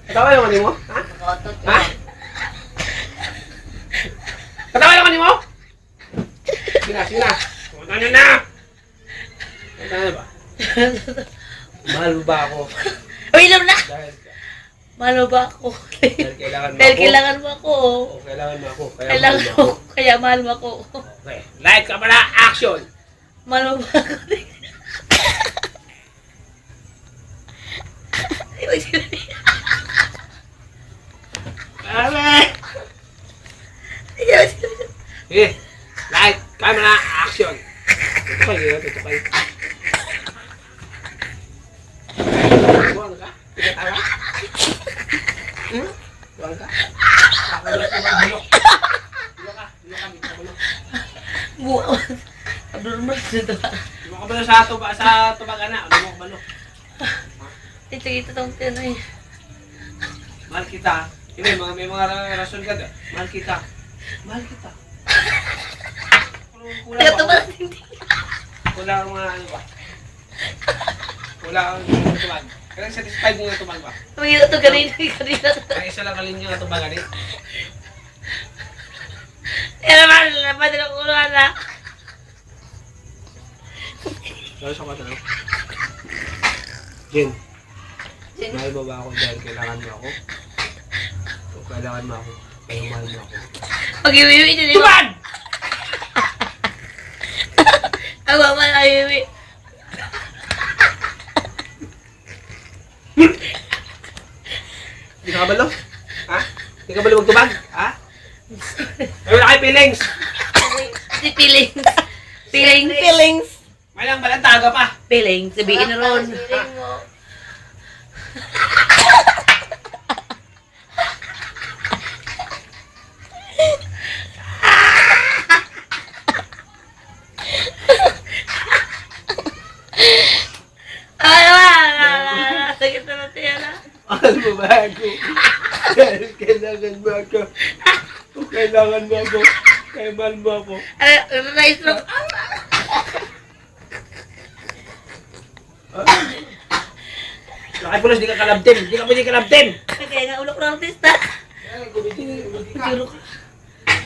Katawa naman mo? Ha? Nakaotot Ha? yun. Katawa naman mo? Sige na. Punta nyo na! Punta na ba? Mahal mo ba ako? Uy, alam na! Dahil Mahal mo ba ako? kailangan mo Dahil ako. kailangan mo ako. Oo, kailangan mo ako. Kaya Kailangan mahal mo mo. ako. Kaya mahal mo ako. Okay. Light, camera, action! Mahal mo ba ako? Ay, Aray! Sige. Light, camera, action! Tutukay. Buwan ka? Pinatawa? Buwan ka? Bulok ka, Buwa. Abnormal dito. Bulok ka ba sa tubag-ana? Bulok ka balok. Ito tong tinay. Mahal kita. Hindi, may mga rason ka doon. Mahal kita. Taga tubag. Kulang ang mga ano ba? Kulang ang tubag. Kaya satisfied mo yung tubag ba? Tumingin ito kanina. Kaya isa lang kalin yung tubag ani. Yan naman, napad ng ulo na. Lalo sa kata lang. Jen, mahal mo ba ako dahil kailangan mo ako? O kailangan mo ako? Kaya mahal mo ako? Pag-iwiwi dyan. Tubag! Ang mama na iwiwi. Hindi ka kabalo? Ha? Hindi ka kabalo magtubag? Ha? Ay, wala kayo feelings! Si Feelings. May lang balantaga pa! Feelings. Sabihin na ron. Sakit na natin yan ah. Mahal mo ba ako? Dahil kailangan mo ako. O kailangan mo ako. Kaya mahal mo ako. Ano na-stroke? Nakay pulos, di ka kalabtim. Di ka pwede kalabtim. Kaya nga ulo ko ng artista. Ay, gumiti ka. Siguro ka.